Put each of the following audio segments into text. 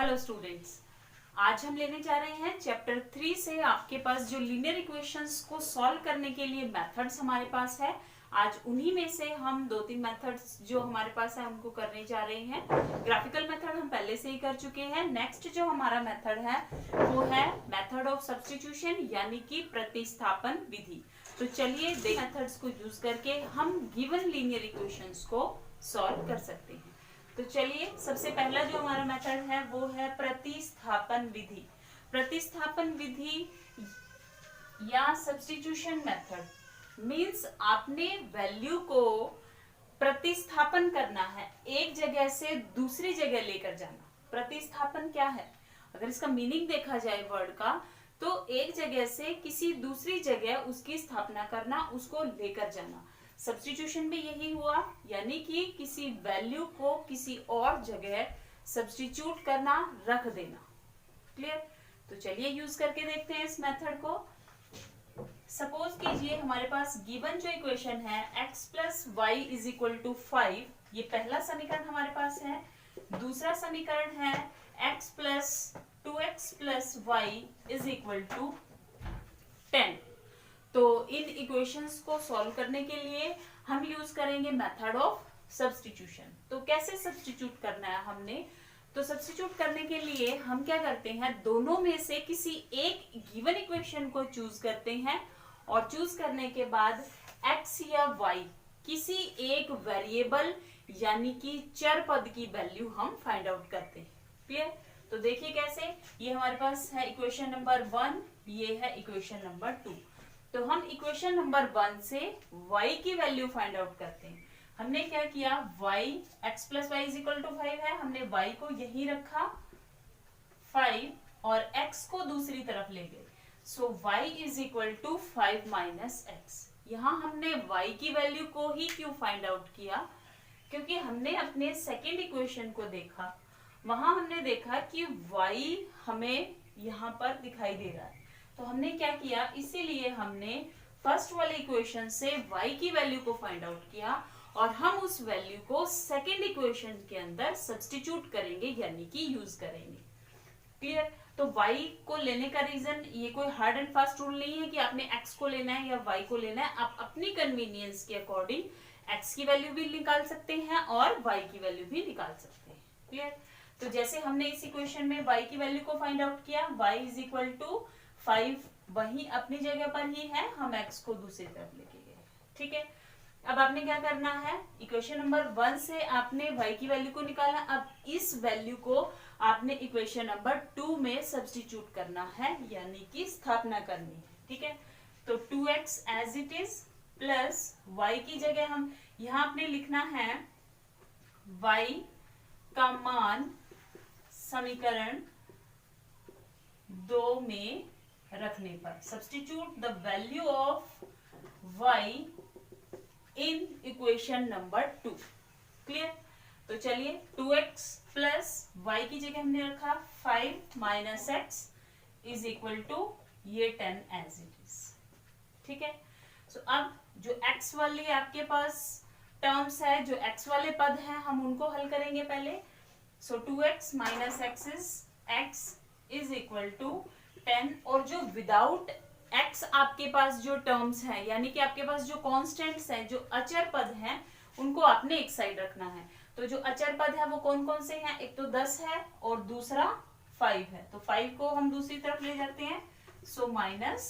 Hello students, आज हम लेने जा रहे हैं चैप्टर 3 से आपके पास जो लीनियर इक्वेशंस को सॉल्व करने के लिए मेथड्स हमारे पास है। आज उन्हीं में से हम 2-3 मेथड्स जो हमारे पास है उनको करने जा रहे हैं। ग्राफिकल मेथड हम पहले से ही कर चुके हैं। नेक्स्ट जो हमारा मेथड है वो है मेथड ऑफ सब्स्टिट्यूशन यानी कि प्रतिस्थापन विधि। तो चलिए मेथड्स को यूज करके हम गिवन लीनियर इक्वेशंस को सॉल्व कर सकते हैं। तो चलिए सबसे पहला जो हमारा मेथड है वो है प्रतिस्थापन विधि। प्रतिस्थापन विधि या सब्स्टिट्यूशन मेथड मींस आपने वैल्यू को प्रतिस्थापन करना है, एक जगह से दूसरी जगह लेकर जाना। प्रतिस्थापन क्या है? अगर इसका मीनिंग देखा जाए वर्ड का, तो एक जगह से किसी दूसरी जगह उसकी स्थापना करना, उसको लेकर जाना। सब्स्टिट्यूशन में यही हुआ, यानी कि किसी वैल्यू को किसी और जगह सब्स्टिट्यूट करना, रख देना। क्लियर? तो चलिए यूज करके देखते हैं इस मेथड को। सपोज कीजिए हमारे पास गिवन जो इक्वेशन है x plus y is equal to 5, ये पहला समीकरण हमारे पास है। दूसरा समीकरण है x plus 2x plus y is equal to 10। तो इन इक्वेशंस को सॉल्व करने के लिए हम यूज करेंगे मेथड ऑफ सब्स्टिट्यूशन। तो कैसे सब्स्टिट्यूट करना है हमने? तो सब्स्टिट्यूट करने के लिए हम क्या करते हैं, दोनों में से किसी एक गिवन इक्वेशन को चूज करते हैं और चूज करने के बाद x या y किसी एक वेरिएबल यानी कि चर पद की वैल्यू हम फाइंड आउट करते हैं। क्लियर? तो देखिए कैसे, ये हमारे पास है इक्वेशन नंबर 1, ये है इक्वेशन नंबर 2। तो हम इक्वेशन नंबर 1 से y की वैल्यू फाइंड आउट करते हैं। हमने क्या किया, y x plus y is equal to 5 है, हमने y को यही रखा 5 और x को दूसरी तरफ ले गए। So y is equal to 5 minus x. यहाँ हमने y की वैल्यू को ही क्यों फाइंड आउट किया? क्योंकि हमने अपने सेकेंड इक्वेशन को देखा, वहां हमने देखा कि y हमें यहाँ पर दिखाई दे रहा है। तो हमने क्या किया, इसीलिए हमने फर्स्ट वाले इक्वेशन से y की वैल्यू को फाइंड आउट किया और हम उस वैल्यू को सेकेंड इक्वेशन के अंदर सब्स्टिट्यूट करेंगे यानी कि यूज करेंगे। क्लियर? तो y को लेने का रीजन, ये कोई हार्ड एंड फास्ट रूल नहीं है कि आपने x को लेना है या y को लेना है। आप अपनी कन्वीनियंस के अकॉर्डिंग x की वैल्यू भी निकाल सकते हैं और y की वैल्यू भी निकाल सकते हैं। क्लियर? तो जैसे हमने इस इक्वेशन में y की वैल्यू को फाइंड आउट किया, y इज इक्वल टू 5 वही अपनी जगह पर ही है, हम x को दूसरी तरफ लेके गए। ठीक है, अब आपने क्या करना है, इक्वेशन नंबर 1 से आपने y की वैल्यू को निकाला। अब इस वैल्यू को आपने इक्वेशन नंबर 2 में सब्स्टिट्यूट करना है यानी कि स्थापना करनी है। ठीक है, तो 2x as it is plus y की जगह हम यहाँ आपने लिखना है y का मान समीकरण 2 में रखने पर, substitute the value of y in equation number 2। Clear? तो चलिए 2x प्लस y की जगह हमने रखा 5 minus x is equal to ये 10 एज इट इज। ठीक है, सो अब जो x वाली आपके पास टर्म्स है, जो x वाले पद हैं, हम उनको हल करेंगे पहले। So 2x minus x is equal to 10, और जो विदाउट x आपके पास जो टर्म्स हैं, यानी कि आपके पास जो कांस्टेंट्स हैं, जो अचर पद हैं, उनको आपने एक साइड रखना है। तो जो अचर पद है वो कौन कौन से हैं? एक तो 10 है और दूसरा 5 है। तो 5 को हम दूसरी तरफ ले जाते हैं, सो माइनस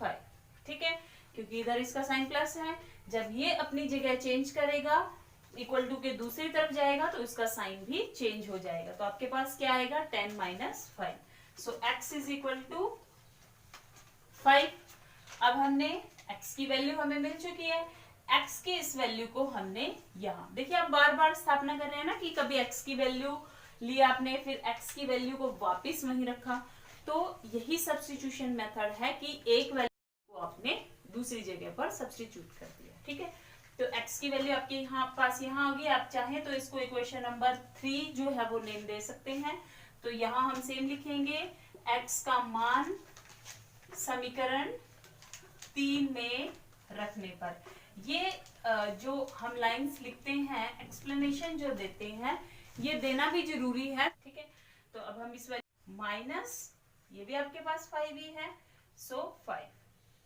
5। ठीक है, क्योंकि इधर इसका साइन प्लस है, जब ये अपनी जगह चेंज करेगा, इक्वल टू के दूसरी तरफ जाएगा, तो इसका साइन भी चेंज हो जाएगा। तो आपके पास क्या आएगा, 10 minus 5। So x is equal to 5। अब हमने x की वैल्यू हमें मिल चुकी है, x की इस वैल्यू को हमने यहाँ, देखिए आप बार बार स्थापना कर रहे हैं ना कि कभी x की वैल्यू ली आपने, फिर x की वैल्यू को वापस वहीं रखा। तो यही सब्स्टिट्यूशन मेथड है कि एक वैल्यू को आपने दूसरी जगह पर सब्स्टिट्यूट कर दिया। ठीक है, तो x की वैल्यू आपके यहाँ पास यहाँ होगी। आप चाहें तो इसको इक्वेशन नंबर 3 जो है वो नेम दे सकते हैं। तो यहाँ हम सेम लिखेंगे, x का मान समीकरण 3 में रखने पर। ये जो हम लाइंस लिखते हैं, एक्सप्लेनेशन जो देते हैं, ये देना भी जरूरी है। ठीक है, तो अब अब हम इस वैल्यू माइनस ये भी आपके पास 5 ही है, सो 5,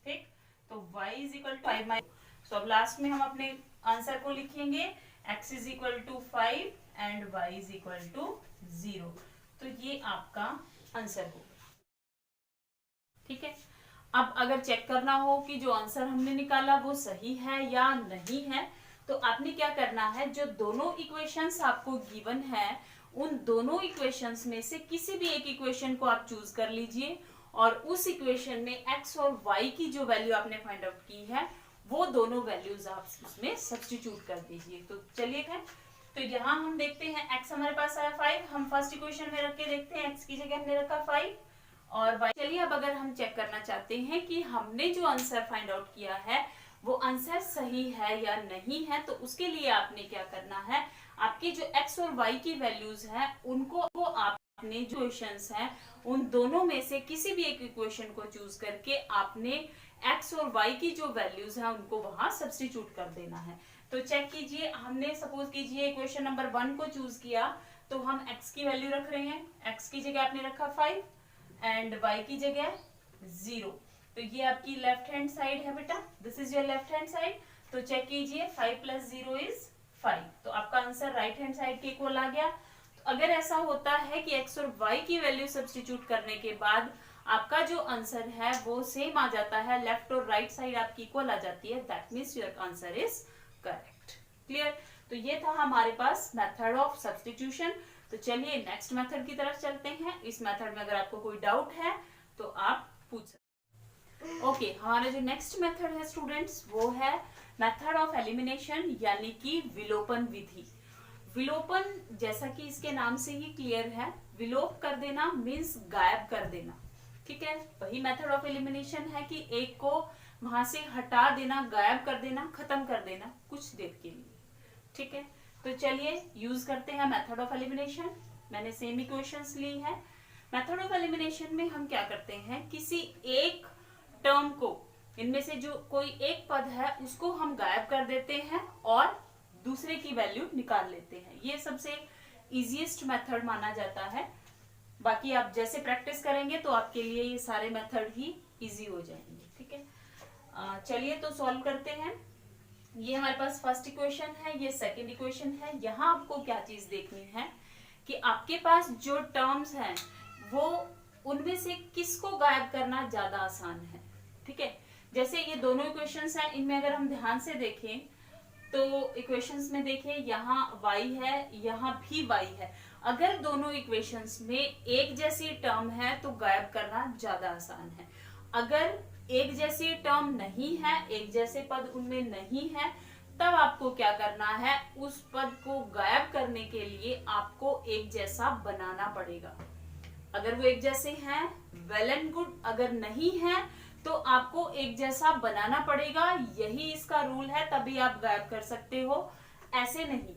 ठीक। तो y is equal to 5 so अब लास्ट में हम अपने आंसर को लिखेंगे x is equal to 5 and y is equal to 0। तो ये आपका आंसर होगा, ठीक है। अब अगर चेक करना हो कि जो आंसर हमने निकाला वो सही है या नहीं है, तो आपने क्या करना है, जो दोनों इक्वेशंस आपको गिवन है उन दोनों इक्वेशंस में से किसी भी एक इक्वेशन को आप चूज कर लीजिए और उस इक्वेशन में x और y की जो वैल्यू आपने फाइंड आउट की है वो दोनों वैल्यूज आप उसमें सब्स्टिट्यूट कर दीजिए। तो चलिए है, तो यहाँ हम देखते हैं x हमारे पास आया 5, हम फर्स्ट इक्वेशन में रख के देखते हैं, x की जगह हमने रखा 5 और y। चलिए अब अगर हम चेक करना चाहते हैं कि हमने जो आंसर फाइंड आउट किया है वो आंसर सही है या नहीं है, तो उसके लिए आपने क्या करना है, आपके जो x और y की वैल्यूज है उनको आपने जो इक्वेशंस हैं उन दोनों में से किसी भी एक इक्वेशन को चूज करके आपने x और y की जो वैल्यूज है उनको वहां सब्स्टिट्यूट कर देना है। तो चेक कीजिए, हमने सपोज कीजिए इक्वेशन नंबर 1 को चूज किया, तो हम x की वैल्यू रख रहे हैं, x की जगह आपने रखा 5 एंड y की जगह 0। तो ये आपकी लेफ्ट हैंड साइड है बेटा, this is your left hand side. तो चेक कीजिए 5 + 0 इज 5, तो आपका आंसर राइट हैंड साइड के इक्वल आ गया। तो अगर ऐसा होता है कि x और y की वैल्यू सब्स्टिट्यूट करने के बाद आपका जो आंसर है वो सेम आ जाता है, लेफ्ट और राइट साइड आपकी इक्वल आ जाती है, that means your answer is correct. Clear? तो ये था हमारे पास मेथड ऑफ सब्स्टिट्यूशन। तो चलिए नेक्स्ट मेथड की तरफ चलते हैं। इस मेथड में अगर आपको कोई डाउट है तो आप पूछ सकते हैं। ओके, हमारा जो नेक्स्ट मेथड है स्टूडेंट्स वो है मेथड ऑफ एलिमिनेशन यानी कि विलोपन विधि। विलोपन जैसा कि इसके नाम से ही क्लियर है, विलोप कर देना मीन्स गायब कर देना, ठीक है। वही मेथड ऑफ एलिमिनेशन है कि एक को वहां से हटा देना, गायब कर देना, खत्म कर देना कुछ देर के लिए, ठीक है। तो चलिए यूज करते हैं मेथड ऑफ एलिमिनेशन। मैंने सेम इक्वेशंस ली है। मेथड ऑफ एलिमिनेशन में हम क्या करते हैं, किसी एक टर्म को, इनमें से जो कोई एक पद है उसको हम गायब कर देते हैं और दूसरे की वैल्यू निकाल लेते हैं। ये सबसे इजीएस्ट मेथड माना जाता है। बाकी आप जैसे प्रैक्टिस करेंगे तो आपके लिए ये सारे मेथड ही इजी हो जाएंगे, ठीक है। चलिए तो सॉल्व करते हैं। ये हमारे पास फर्स्ट इक्वेशन है, ये सेकंड इक्वेशन है। यहाँ आपको क्या चीज देखनी है कि आपके पास जो टर्म्स हैं वो उनमें से किसको गायब करना ज्यादा आसान है, ठीक है। जैसे ये दोनों इक्वेशंस हैं, इनमें अगर हम ध्यान से देखें तो इक्वेशंस में देखें यहाँ y है, यहाँ भी y है। अगर दोनों इक्वेशंस में एक जैसी टर्म है तो गायब करना ज्यादा आसान है। अगर एक जैसी टर्म नहीं है, एक जैसे पद उनमें नहीं है, तब आपको क्या करना है, उस पद को गायब करने के लिए आपको एक जैसा बनाना पड़ेगा। अगर वो एक जैसे हैं वेल एंड गुड, अगर नहीं है तो आपको एक जैसा बनाना पड़ेगा। यही इसका रूल है, तभी आप गायब कर सकते हो, ऐसे नहीं,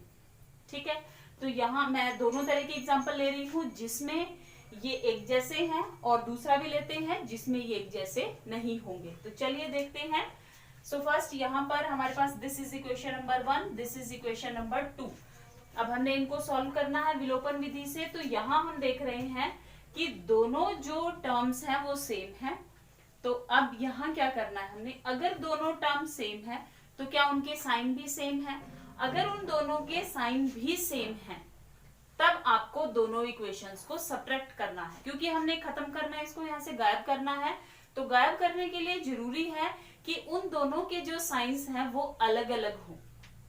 ठीक है। तो यहाँ मैं दोनों तरह की एग्जांपल ले रही हूँ जिसमें ये एक जैसे हैं और दूसरा भी लेते हैं जिसमें ये एक जैसे नहीं होंगे। तो चलिए देखते हैं। सो फर्स्ट यहाँ पर हमारे पास this is equation number 1, this is equation number 2। अब हमने इनको सॉल्व करना है विलोपन विधि से। तो यहाँ हम देख रहे हैं कि दोनों जो टर्म्स हैं वो सेम है। तो अब यहाँ क्या करना है हमने, अगर दोनों टर्म सेम है तो क्या उनके साइन भी सेम है? अगर उन दोनों के साइन भी सेम है तब आपको दोनों इक्वेशंस को सब्ट्रैक्ट करना है, क्योंकि हमने खत्म करना है, इसको यहाँ से गायब करना है। तो गायब करने के लिए जरूरी है कि उन दोनों के जो साइंस हैं वो अलग अलग हो,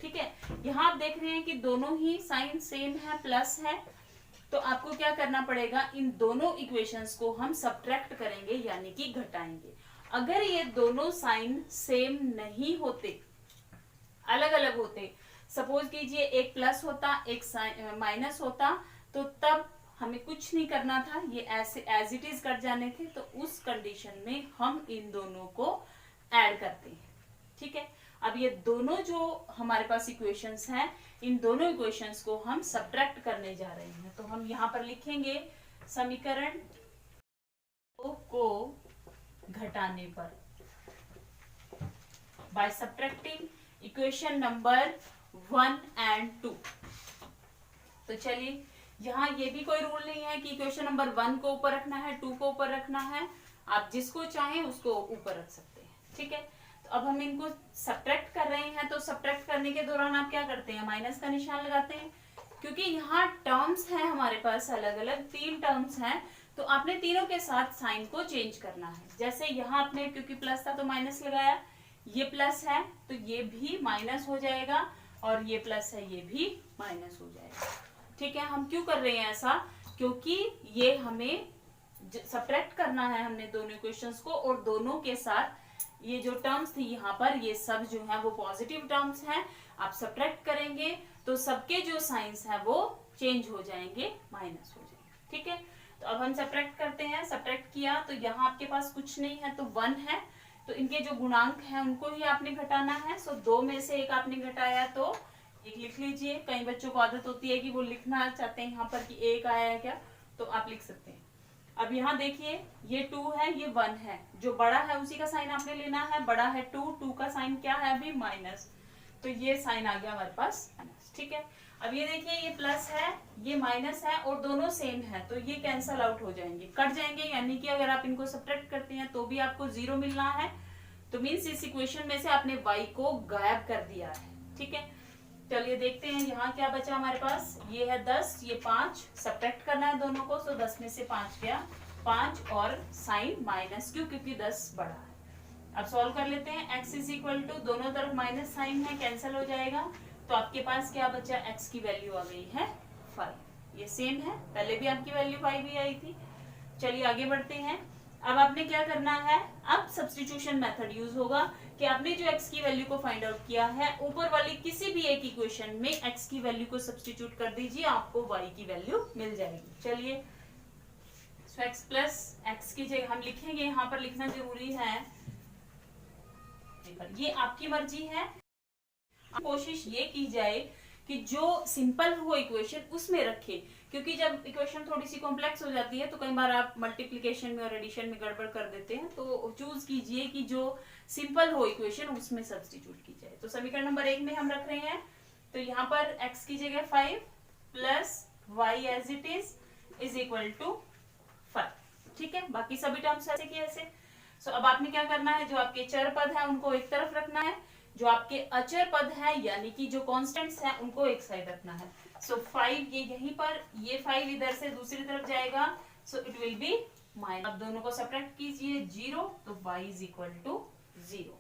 ठीक है। यहाँ आप देख रहे हैं कि दोनों ही साइन सेम है, प्लस है। तो आपको क्या करना पड़ेगा, इन दोनों इक्वेशंस को हम सब्ट्रैक्ट करेंगे यानी कि घटाएंगे। अगर ये दोनों साइन सेम नहीं होते, अलग अलग होते, सपोज कीजिए एक प्लस होता एक माइनस होता, तो तब हमें कुछ नहीं करना था, ये ऐसे एज इट इज कट जाने थे। तो उस कंडीशन में हम इन दोनों को ऐड करते हैं, ठीक है। अब ये दोनों जो हमारे पास इक्वेशंस हैं, इन दोनों इक्वेशंस को हम सब्ट्रैक्ट करने जा रहे हैं। तो हम यहाँ पर लिखेंगे समीकरण को घटाने पर, by subtracting equation number 1 and 2। तो चलिए यहाँ ये भी कोई रूल नहीं है कि इक्वेशन नंबर 1 को ऊपर रखना है, 2 को ऊपर रखना है, आप जिसको चाहें उसको ऊपर रख सकते हैं, ठीक है। तो अब हम इनको सब्ट्रैक्ट कर रहे हैं, तो सब्ट्रैक्ट करने के दौरान आप क्या करते हैं, माइनस का निशान लगाते हैं, क्योंकि यहाँ टर्म्स हैं हमारे पास अलग अलग 3 टर्म्स हैं, तो आपने तीनों के साथ साइन को चेंज करना है। जैसे यहाँ आपने क्योंकि प्लस था तो माइनस लगाया, ये प्लस है तो ये भी माइनस हो जाएगा, और ये प्लस है ये भी माइनस हो जाएगा, ठीक है। हम क्यों कर रहे हैं ऐसा, क्योंकि ये हमें सब्ट्रैक्ट करना है हमने दोनों इक्वेशंस को, और दोनों के साथ ये जो टर्म्स थी यहाँ पर ये सब जो है वो पॉजिटिव टर्म्स हैं। आप सब्ट्रैक्ट करेंगे तो सबके जो साइंस है वो चेंज हो जाएंगे, माइनस हो जाएंगे, ठीक है। तो अब हम सब्ट्रैक्ट करते हैं, सब्ट्रैक्ट किया तो यहाँ आपके पास कुछ नहीं है तो 1 है, तो इनके जो गुणांक हैं उनको ही आपने घटाना है। सो 2 में से 1 आपने घटाया तो 1 लिख लीजिए। कई बच्चों को आदत होती है कि वो लिखना चाहते हैं यहाँ पर कि 1 आया है क्या, तो आप लिख सकते हैं। अब यहाँ देखिए ये 2 है ये 1 है, जो बड़ा है उसी का साइन आपने लेना है, बड़ा है 2 का साइन क्या है अभी माइनस, तो ये साइन आ गया हमारे पास माइनस, ठीक है। अब ये देखिए ये प्लस है ये माइनस है और दोनों सेम है, तो ये कैंसल आउट हो जाएंगे, कट जाएंगे, यानी कि अगर आप इनको सब्ट्रैक्ट करते हैं तो भी आपको 0 मिलना है, तो मीन्स इस इक्वेशन में से आपने y को गायब कर दिया है, ठीक है। चलिए देखते हैं यहाँ क्या बचा हमारे पास, ये है 10 ये 5, सब्ट्रैक्ट करना है दोनों को, सो 10 में से 5 गया 5 और साइन माइनस क्यों, क्योंकि 10 बड़ा है। अब सॉल्व कर लेते हैं, x इज इक्वल टू दोनों तरफ माइनस साइन है कैंसिल हो जाएगा, तो आपके पास क्या बचा, x की वैल्यू आ गई है 5, ये सेम है, पहले भी आपकी वैल्यू 5 ही आई थी। चलिए आगे बढ़ते हैं। अब आपने क्या करना है, अब सब्स्टिट्यूशन मेथड यूज होगा कि आपने जो x की वैल्यू को फाइंड आउट किया है ऊपर वाली किसी भी एक इक्वेशन में x की वैल्यू को सब्स्टिट्यूट कर दीजिए, आपको y की वैल्यू मिल जाएगी। चलिए सो x प्लस x की जगह हम लिखेंगे, यहाँ पर लिखना जरूरी है, ये आपकी मर्जी है, कोशिश ये की जाए कि जो सिंपल हो इक्वेशन उसमें रखे, क्योंकि जब इक्वेशन थोड़ी सी कॉम्प्लेक्स हो जाती है तो कई बार आप मल्टीप्लिकेशन में और एडिशन में गड़बड़ कर देते हैं, तो चूज कीजिए कि जो सिंपल हो इक्वेशन उसमें सब्स्टिट्यूट की जाए। तो समीकरण नंबर 1 में हम रख रहे हैं, तो यहाँ पर x की जगह 5 plus y as it is equal to 5, ठीक है। बाकी सभी टर्म्स ऐसे की ऐसे। सो अब आपने क्या करना है, जो आपके चर पद है उनको एक तरफ रखना है, जो आपके अचर पद है यानी कि जो कांस्टेंट्स हैं उनको एक साइड रखना है। सो 5 ये यहीं पर, ये 5 इधर से दूसरी तरफ जाएगा, so it will be minus. अब दोनों को सब्ट्रैक्ट कीजिए 0, तो y इज इक्वल टू 0।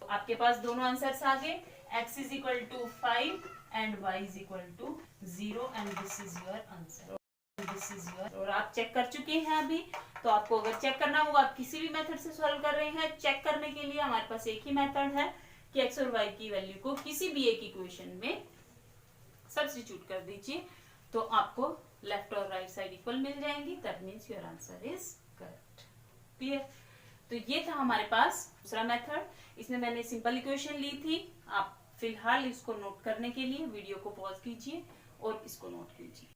तो आपके पास दोनों आंसर्स आ गए, x is equal to 5 and y is equal to 0 and this is your answer, this is your. और आप चेक कर चुके हैं अभी, तो आपको अगर चेक करना होगा, आप किसी भी मेथड से सॉल्व कर रहे हैं, चेक करने के लिए हमारे पास एक ही मेथड है कि x और y की वैल्यू को किसी भी एक इक्वेशन में सब्स्टिट्यूट कर दीजिए, तो आपको लेफ्ट और राइट साइड इक्वल मिल जाएंगी, that means your answer is correct. Clear. तो ये था हमारे पास दूसरा मेथड, इसमें मैंने सिंपल इक्वेशन ली थी। आप फिलहाल इसको नोट करने के लिए वीडियो को पॉज कीजिए और इसको नोट कीजिए।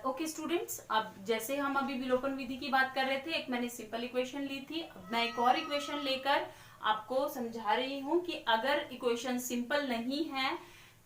ओके स्टूडेंट्स, अब जैसे हम अभी विलोपन विधि की बात कर रहे थे, एक मैंने सिंपल इक्वेशन ली थी, अब मैं एक और इक्वेशन लेकर आपको समझा रही हूँ कि अगर इक्वेशन सिंपल नहीं है,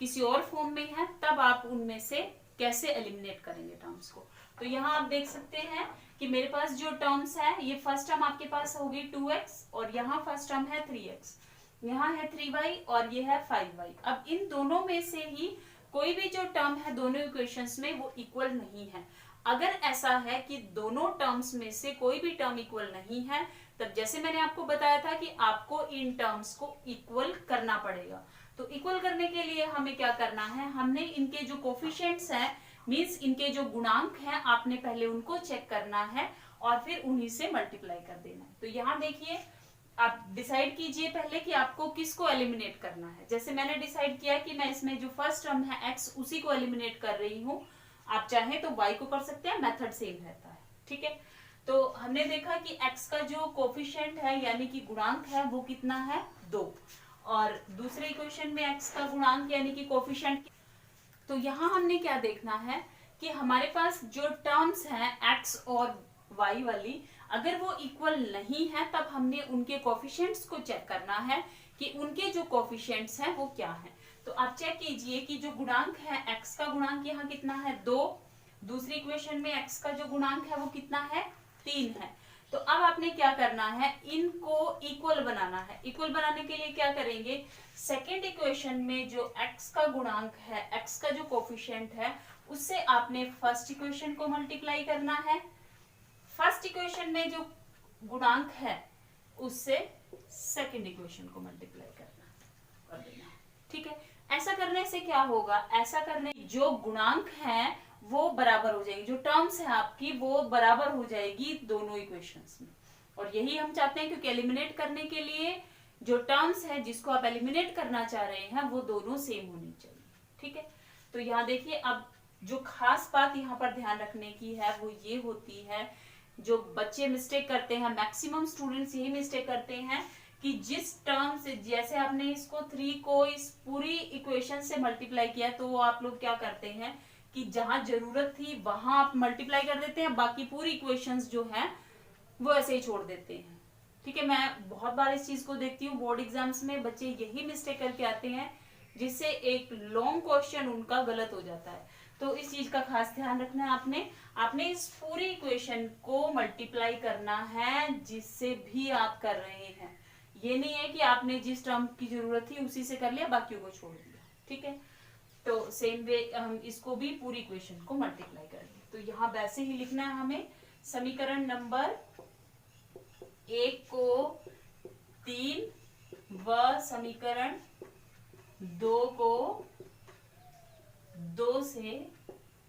किसी और फॉर्म में है, तब आप उनमें से कैसे एलिमिनेट करेंगे टर्म्स को। तो यहाँ आप देख सकते हैं कि मेरे पास जो टर्म्स है, ये फर्स्ट टर्म आपके पास होगी 2x और यहाँ फर्स्ट टर्म है 3x, यहाँ है 3y और ये है 5y। अब इन दोनों में से ही कोई भी जो टर्म है दोनों इक्वेशंस में वो इक्वल नहीं है। अगर ऐसा है कि दोनों टर्म्स में से कोई भी टर्म इक्वल नहीं है, तब जैसे मैंने आपको बताया था कि आपको इन टर्म्स को इक्वल करना पड़ेगा। तो इक्वल करने के लिए हमें क्या करना है, हमने इनके जो कोफिशिएंट्स हैं, मींस इनके जो गुणांक हैं, आपने पहले उनको चेक करना है और फिर उन्हीं से मल्टीप्लाई कर देना है। तो यहाँ देखिए, आप डिसाइड कीजिए पहले कि आपको किसको एलिमिनेट करना है। जैसे मैंने डिसाइड किया कि मैं इसमें जो फर्स्ट टर्म है x, उसी को एलिमिनेट कर रही हूँ। आप चाहें तो y को कर सकते हैं, मेथड सेम रहता है, ठीक है। तो हमने देखा कि x का जो कोफिशिएंट है यानी कि गुणांक है वो कितना है 2, और दूसरे इक्वेशन में x का गुणांक यानी कि कोफिशिएंट। तो यहाँ हमने क्या देखना है कि हमारे पास जो टर्म्स हैं x और y वाली, अगर वो इक्वल नहीं है तब हमने उनके कोफिशिएंट्स को चेक करना है कि उनके जो कोफिशिएंट्स हैं वो क्या है। तो आप चेक कीजिए कि जो गुणांक है x का गुणांक यहाँ कितना है 2, दूसरी इक्वेशन में x का जो गुणांक है वो कितना है 3 है। तो अब आपने क्या करना है, इनको इक्वल बनाना है। इक्वल बनाने के लिए क्या करेंगे, सेकेंड इक्वेशन में जो x का गुणांक है, x का जो कोफिशिएंट है, उससे आपने फर्स्ट इक्वेशन को मल्टीप्लाई करना है। फर्स्ट इक्वेशन में जो गुणांक है उससे सेकेंड इक्वेशन को मल्टीप्लाई कर देना, ठीक है। ऐसा करने से क्या होगा, ऐसा करने जो गुणांक है वो बराबर हो जाएगी, जो टर्म्स है आपकी वो बराबर हो जाएगी दोनों इक्वेशंस में। और यही हम चाहते हैं, क्योंकि एलिमिनेट करने के लिए जो टर्म्स है जिसको आप एलिमिनेट करना चाह रहे हैं वो दोनों सेम होनी चाहिए, ठीक है। तो यहाँ देखिए, अब जो खास बात यहाँ पर ध्यान रखने की है वो ये होती है, जो बच्चे मिस्टेक करते हैं, मैक्सिमम स्टूडेंट्स यही मिस्टेक करते हैं कि जिस टर्म से, जैसे आपने इसको 3 को इस पूरी इक्वेशन से मल्टीप्लाई किया, तो वो आप लोग क्या करते हैं कि जहां जरूरत थी वहां आप मल्टीप्लाई कर देते हैं, बाकी पूरी इक्वेशंस जो है वो ऐसे ही छोड़ देते हैं, ठीक है। मैं बहुत बार इस चीज को देखती हूँ, बोर्ड एग्जाम्स में बच्चे यही मिस्टेक करके आते हैं, जिससे एक लॉन्ग क्वेश्चन उनका गलत हो जाता है। तो इस चीज का खास ध्यान रखना है आपने इस पूरी इक्वेशन को मल्टीप्लाई करना है जिससे भी आप कर रहे हैं। ये नहीं है कि आपने जिस टर्म की जरूरत थी उसी से कर लिया, बाकियों को छोड़ दिया, ठीक है। तो सेम वे हम इसको भी पूरी इक्वेशन को मल्टीप्लाई करेंगे। तो यहाँ वैसे ही लिखना है हमें, समीकरण नंबर 1 को 3 व समीकरण 2 को 2 से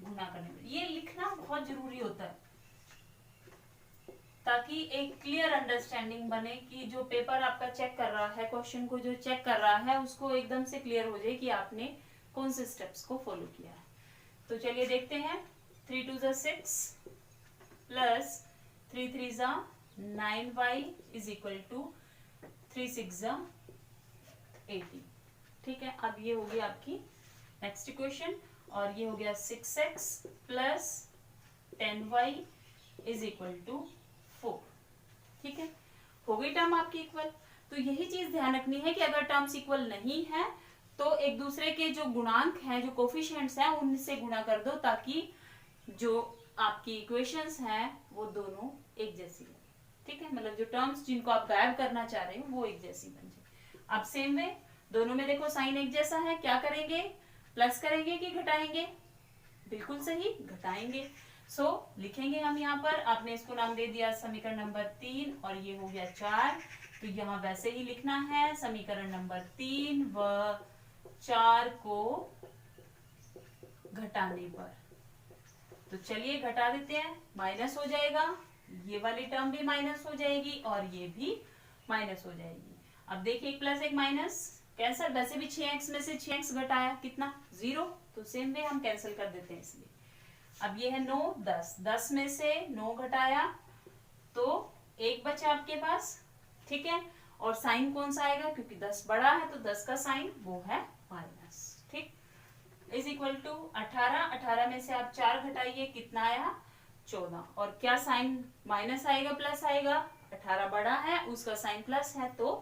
गुना करने में, ये लिखना बहुत जरूरी होता है ताकि एक क्लियर अंडरस्टैंडिंग बने कि जो पेपर आपका चेक कर रहा है, क्वेश्चन को जो चेक कर रहा है, उसको एकदम से क्लियर हो जाए कि आपने कौन से स्टेप्स को फॉलो किया है। तो चलिए देखते हैं, 3 2 6 plus 3 3 9y is equal to 3 6 18, ठीक है। अब ये हो गया आपकी नेक्स्ट इक्वेशन, और ये हो गया 6x plus 10y is equal to 4, ठीक है। हो गई टर्म आपकी इक्वल। तो यही चीज ध्यान रखनी है कि अगर टर्म्स इक्वल नहीं है तो एक दूसरे के जो गुणांक हैं, जो कोफिशिएंट्स हैं, उनसे गुणा कर दो, ताकि जो आपकी इक्वेशंस हैं वो दोनों एक जैसी हो, ठीक है। मतलब जो टर्म्स जिनको आप गायब करना चाह रहे हो वो एक जैसी बन जाए। अब सेम वे दोनों में देखो साइन एक जैसा है, क्या करेंगे, प्लस करेंगे कि घटाएंगे, बिल्कुल सही, घटाएंगे। सो लिखेंगे हम यहाँ पर, आपने इसको नाम दे दिया समीकरण नंबर 3 और ये हो गया 4। तो यहाँ वैसे ही लिखना है, समीकरण नंबर 3 व 4 को घटाने पर। तो चलिए घटा देते हैं, माइनस हो जाएगा, ये वाली टर्म भी माइनस हो जाएगी और ये भी माइनस हो जाएगी। अब देखिए, एक प्लस एक माइनस कैंसिल, वैसे भी 6x में से 6x घटाया कितना 0, तो सेम वे हम कैंसिल कर देते हैं इसलिए। अब ये है 9 10, 10 में से 9 घटाया तो 1 बचा आपके पास, ठीक है। और साइन कौन सा आएगा, क्योंकि 10 बड़ा है तो 10 का साइन वो है माइनस, ठीक। इज इक्वल टू 18, 18 में से आप 4 घटाइए, कितना आया 14, और क्या साइन माइनस आएगा प्लस आएगा, 18 बड़ा है उसका साइन प्लस है तो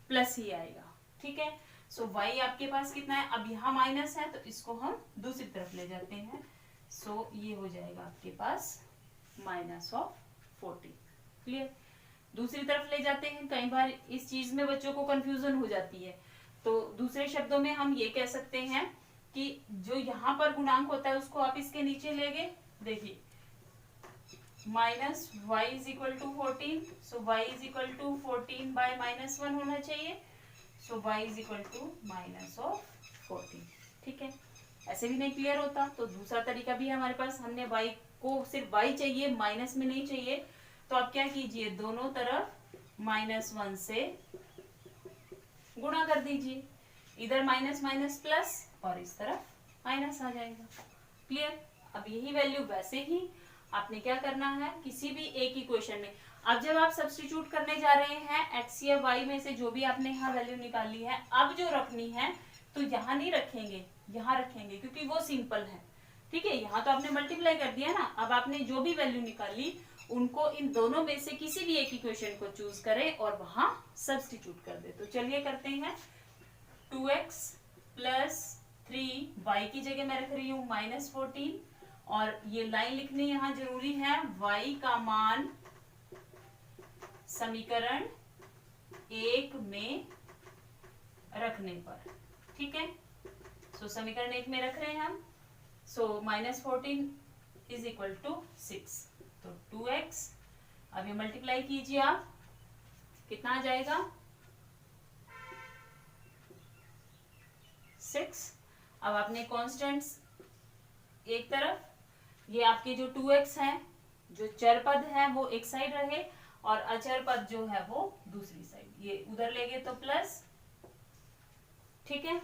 प्लस ही आएगा, ठीक है। सो y आपके पास कितना है, अब यहाँ माइनस है तो इसको हम दूसरी तरफ ले जाते हैं। सो ये हो जाएगा आपके पास माइनस ऑफ 40, क्लियर। दूसरी तरफ ले जाते हैं, कई बार इस चीज में बच्चों को कंफ्यूजन हो जाती है। तो दूसरे शब्दों में हम ये कह सकते हैं कि जो यहाँ पर गुणांक होता है उसको आप इसके नीचे ले गए, देखिए minus y is equal to 14, so y is equal to 14 by -1 होना चाहिए, so y is equal to minus of 14, ठीक है। ऐसे भी नहीं क्लियर होता तो दूसरा तरीका भी हमारे पास, हमने y को सिर्फ y चाहिए, माइनस में नहीं चाहिए, तो आप क्या कीजिए, दोनों तरफ -1 से गुणा कर दीजिए, इधर माइनस माइनस प्लस और इस तरफ माइनस आ जाएगा, क्लियर। अब यही वैल्यू वैसे ही आपने क्या करना है, किसी भी एक इक्वेशन में, अब जब आप सब्स्टिट्यूट करने जा रहे हैं x या y में से जो भी आपने यहाँ वैल्यू निकाली है, अब जो रखनी है तो यहाँ नहीं रखेंगे, यहाँ रखेंगे, क्योंकि वो सिंपल है, ठीक है। यहाँ तो आपने मल्टीप्लाई कर दिया ना, अब आपने जो भी वैल्यू निकाली उनको इन दोनों में से किसी भी एक इक्वेशन को चूज करें और वहां सब्स्टिट्यूट कर दे। तो चलिए करते हैं, 2x प्लस 3, y की जगह मैं रख रही हूँ -14, और ये लाइन लिखनी यहाँ जरूरी है, y का मान समीकरण 1 में रखने पर, ठीक है। सो समीकरण 1 में रख रहे हैं हम, सो -14 इज इक्वल टू 6, तो 2x। अब ये मल्टीप्लाई कीजिए आप, कितना आ जाएगा 6। अब आपने कॉन्स्टेंट्स एक तरफ, ये आपके जो 2x है, जो चर पद है वो एक साइड रहे, और अचर पद जो है वो दूसरी साइड, ये उधर ले गए तो प्लस, ठीक है।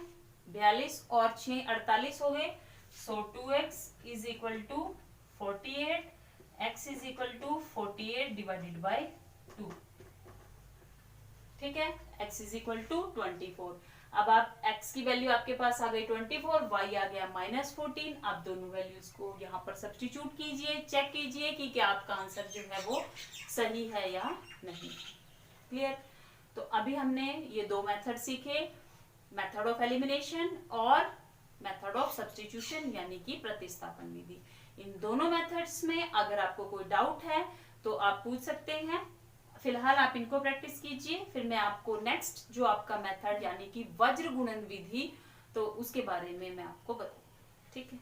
42 और 6 48 हो गए, so 2x is equal to 48, x is equal to 48 divided by 2, ठीक है। x is equal to 24। अब आप x की वैल्यू आपके पास आ गई 24, y आ गया -14। आप दोनों वैल्यूज को यहाँ पर सब्स्टिट्यूट कीजिए, चेक कीजिए कि क्या आपका आंसर जो है वो सही है या नहीं। क्लियर? तो अभी हमने ये दो मेथड सीखे, मेथड ऑफ एलिमिनेशन और मेथड ऑफ सब्स्टिट्यूशन यानी कि प्रतिस्थापन विधि। इन दोनों मेथड्स में अगर आपको कोई डाउट है तो आप पूछ सकते हैं। फिलहाल आप इनको प्रैक्टिस कीजिए, फिर मैं आपको नेक्स्ट जो आपका मेथड यानी कि वज्र गुणन विधि, तो उसके बारे में मैं आपको बताऊंगी, ठीक है।